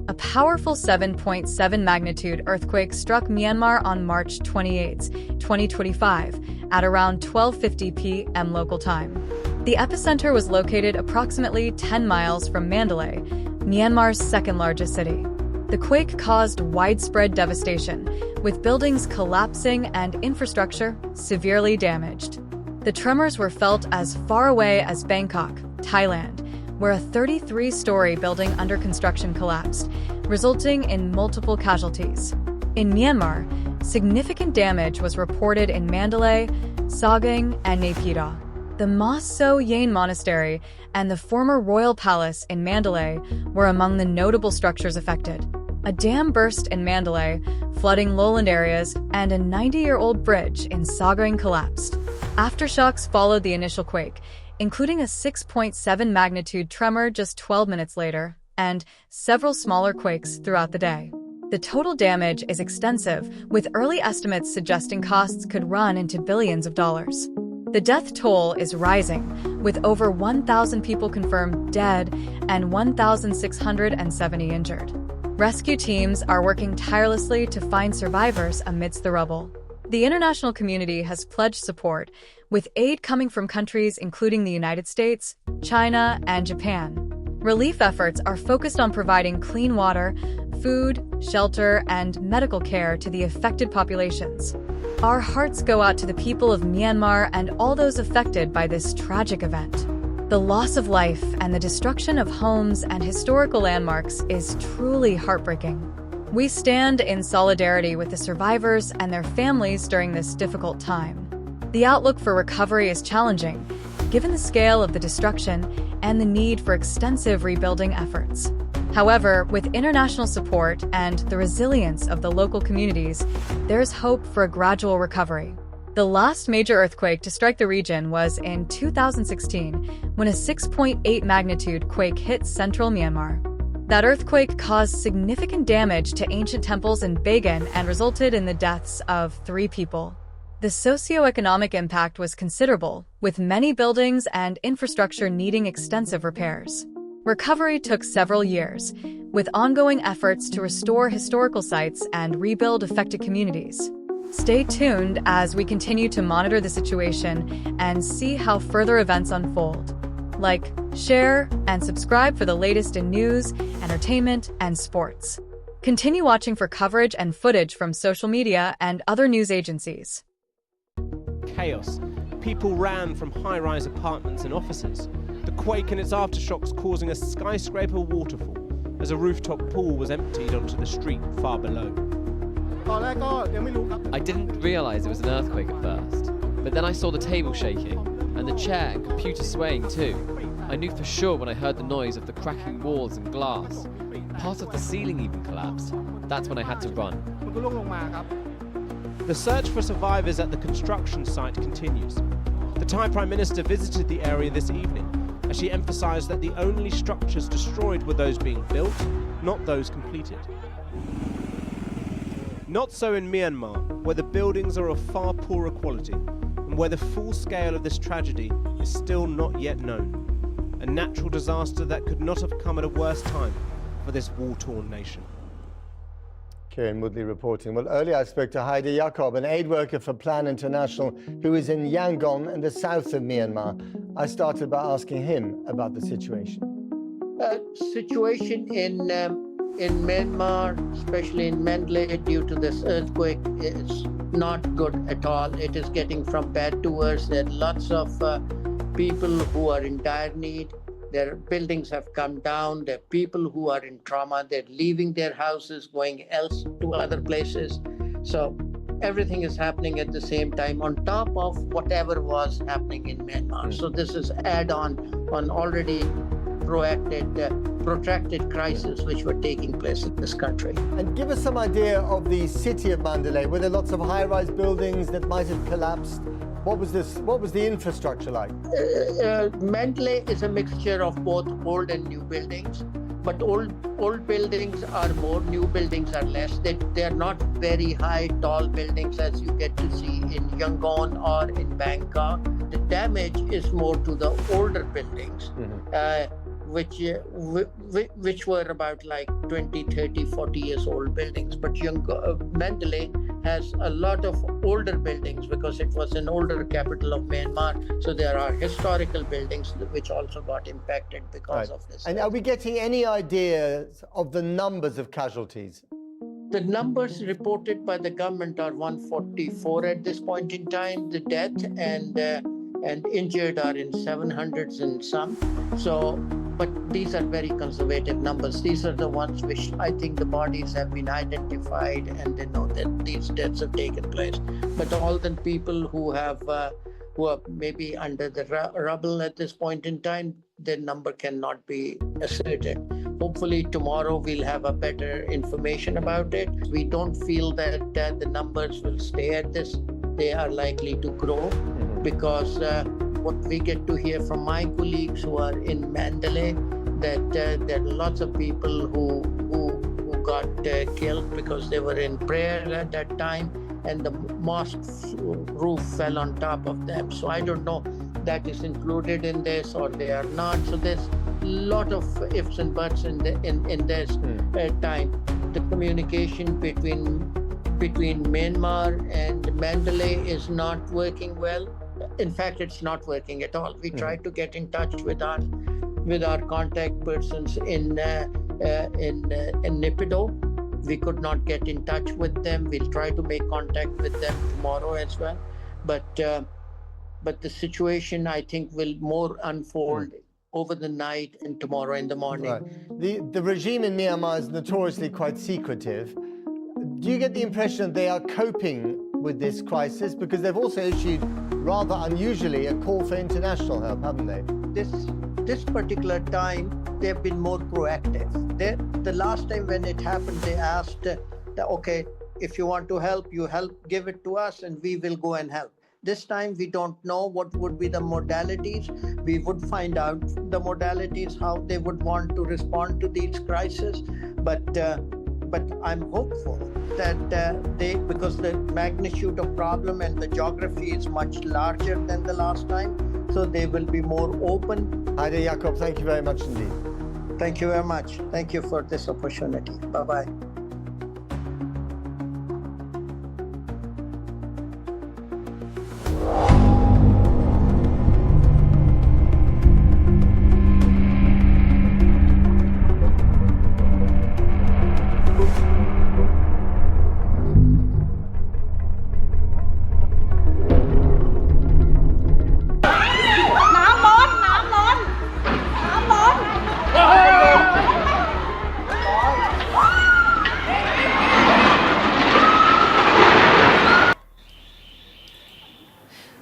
A powerful 7.7 magnitude earthquake struck Myanmar on March 28, 2025, at around 12:50 p.m. local time. The epicenter was located approximately 10 miles from Mandalay, Myanmar's second-largest city. The quake caused widespread devastation, with buildings collapsing and infrastructure severely damaged. The tremors were felt as far away as Bangkok, Thailand, where a 33-story building under construction collapsed, resulting in multiple casualties. In Myanmar, significant damage was reported in Mandalay, Sagaing, and Naypyidaw. The Ma So Yain Monastery and the former royal palace in Mandalay were among the notable structures affected. A dam burst in Mandalay, flooding lowland areas, and a 90-year-old bridge in Sagaing collapsed. Aftershocks followed the initial quake, including a 6.7 magnitude tremor just 12 minutes later, and several smaller quakes throughout the day. The total damage is extensive, with early estimates suggesting costs could run into billions of dollars. The death toll is rising, with over 1,000 people confirmed dead and 1,670 injured. Rescue teams are working tirelessly to find survivors amidst the rubble. The international community has pledged support, with aid coming from countries including the United States, China, and Japan. Relief efforts are focused on providing clean water, food, shelter, and medical care to the affected populations. Our hearts go out to the people of Myanmar and all those affected by this tragic event. The loss of life and the destruction of homes and historical landmarks is truly heartbreaking. We stand in solidarity with the survivors and their families during this difficult time. The outlook for recovery is challenging, given the scale of the destruction and the need for extensive rebuilding efforts. However, with international support and the resilience of the local communities, there is hope for a gradual recovery. The last major earthquake to strike the region was in 2016, when a 6.8 magnitude quake hit central Myanmar. That earthquake caused significant damage to ancient temples in Sagaing and resulted in the deaths of 3 people. The socioeconomic impact was considerable, with many buildings and infrastructure needing extensive repairs. Recovery took several years, with ongoing efforts to restore historical sites and rebuild affected communities. Stay tuned as we continue to monitor the situation and see how further events unfold. Like, share, and subscribe for the latest in news, entertainment, and sports. Continue watching for coverage and footage from social media and other news agencies. Chaos. People ran from high-rise apartments and offices. The quake and its aftershocks causing a skyscraper waterfall as a rooftop pool was emptied onto the street far below. I didn't realise it was an earthquake at first, but then I saw the table shaking, and the chair and computer swaying too. I knew for sure when I heard the noise of the cracking walls and glass. Part of the ceiling even collapsed. That's when I had to run. The search for survivors at the construction site continues. The Thai Prime Minister visited the area this evening, as she emphasised that the only structures destroyed were those being built, not those completed. Not so in Myanmar, where the buildings are of far poorer quality, and where the full scale of this tragedy is still not yet known. A natural disaster that could not have come at a worse time for this war-torn nation. Kieran Woodley reporting. Well, earlier I spoke to Heidi Jakob, an aid worker for Plan International, who is in Yangon in the south of Myanmar. I started by asking him about the situation. Situation in Myanmar, especially in Mandalay, due to this earthquake, is not good at all. It is getting from bad to worse. There are lots of people who are in dire need. Their buildings have come down. There are people who are in trauma. They're leaving their houses, going else to other places. So everything is happening at the same time on top of whatever was happening in Myanmar. So this is add-on on already protracted crisis which were taking place in this country. And give us some idea of the city of Mandalay. Were there lots of high-rise buildings that might have collapsed? What was the infrastructure like? Mandalay is a mixture of both old and new buildings, but old buildings are more, new buildings are less. They are not very high, tall buildings as you get to see in Yangon or in Bangkok. The damage is more to the older buildings, which were about like 20, 30, 40 years old buildings. But Mandalay has a lot of older buildings because it was an older capital of Myanmar. So there are historical buildings which also got impacted because of this. And are we getting any ideas of the numbers of casualties? The numbers reported by the government are 144 at this point in time. The death and injured are in 700s and some. So, but these are very conservative numbers. These are the ones which I think the bodies have been identified and they know that these deaths have taken place. But all the people who are maybe under the rubble at this point in time, their number cannot be asserted. Hopefully tomorrow we'll have a better information about it. We don't feel that the numbers will stay at this. They are likely to grow because what we get to hear from my colleagues who are in Mandalay, that there are lots of people who got killed because they were in prayer at that time and the mosque roof fell on top of them. So I don't know that is included in this or they are not. So there's a lot of ifs and buts in this time. The communication between Myanmar and Mandalay is not working well. In fact, it's not working at all. We tried to get in touch with our contact persons in Naypyidaw. We could not get in touch with them. We'll try to make contact with them tomorrow as well. But the situation, I think, will more unfold over the night and tomorrow in the morning. Right. The regime in Myanmar is notoriously quite secretive. Do you get the impression they are coping with this crisis? Because they've also issued, rather unusually, a call for international help, haven't they? This particular time, they've been more proactive. The last time when it happened, they asked, okay, if you want to help, give it to us and we will go and help. This time, we don't know what would be the modalities. We would find out the modalities, how they would want to respond to these crises. But I'm hopeful that because the magnitude of problem and the geography is much larger than the last time, so they will be more open. Haider Yaqub, thank you very much indeed. Thank you very much. Thank you for this opportunity. Bye-bye.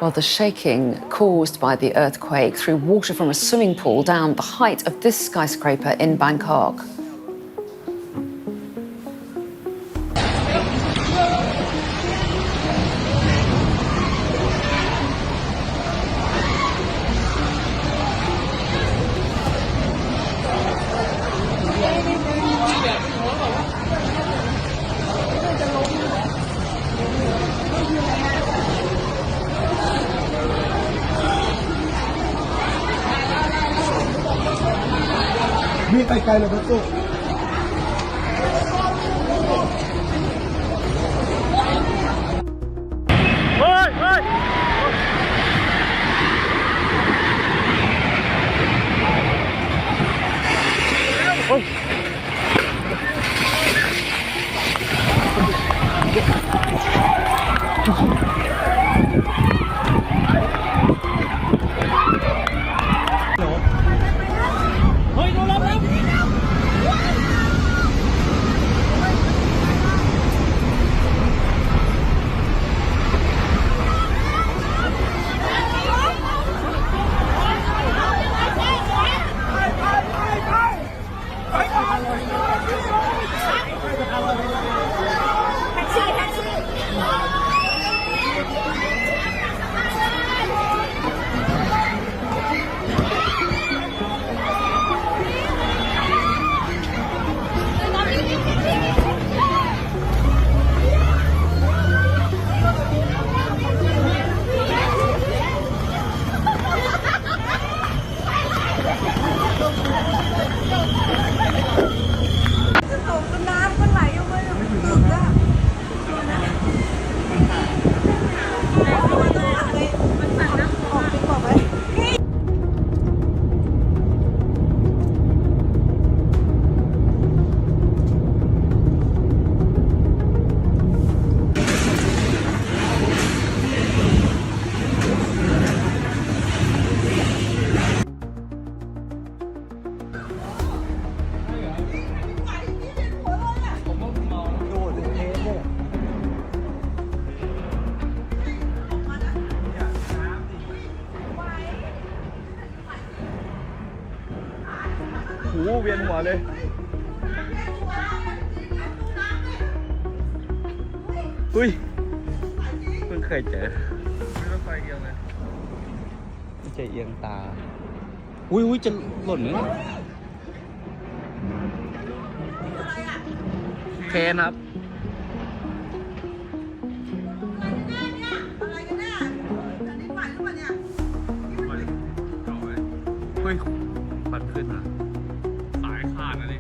Well, the shaking caused by the earthquake threw water from a swimming pool down the height of this skyscraper in Bangkok. เวียนหัวเลยอุ้ยเพิ่งเคยเจอรถไฟเอียงเลยไม่ใช่เอียงตาอุ้ยจะหล่นไหมเคนครับเฮ้ยปัดขึ้นอ่ะสายขาดนะดิ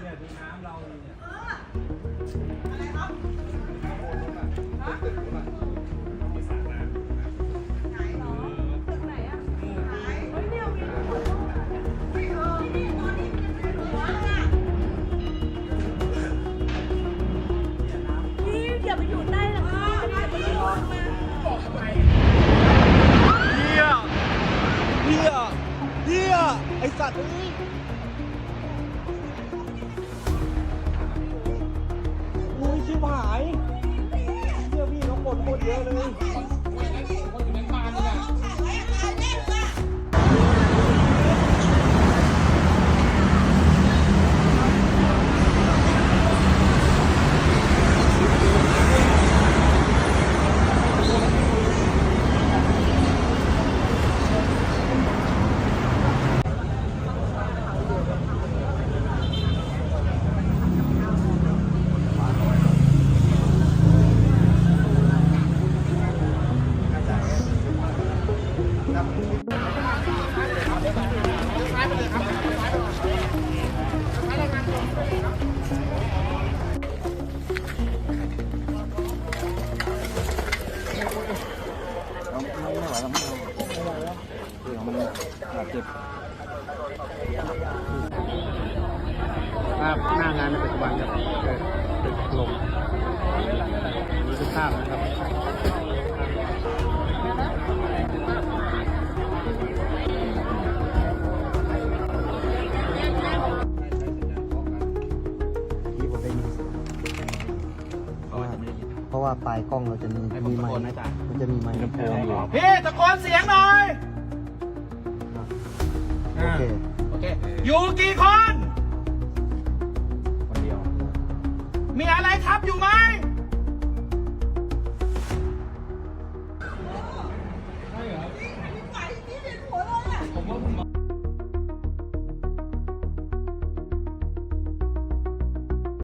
เนี่ยดูน้ำเราเนี่ยอะไรครับตึกไหนหรอตึกไหนอ่ะไหนเฮ้ยเนี่ยมีคนนี่ตอนนี้เป็นหัวเลยอ่ะนี่อย่าไปอยู่ใต้หลังคาอย่าไปอยู่มาบอกไปเฮียไอสัตว์เอ้ยมึงชิบหายเชื่อพี่น้องคนโคตรเยอะเลยหน้างานในปัจจุบันครับตึกลมมีทุกภาพนะครับเพราะว่าปลายกล้องเราจะมีไมค์มันจะมีไมค์ลำโพงอยู่ พี่ตะโกนเสียงหน่อย โอเค อยู่กี่คน คนเดียว มีอะไรทับอยู่ไหม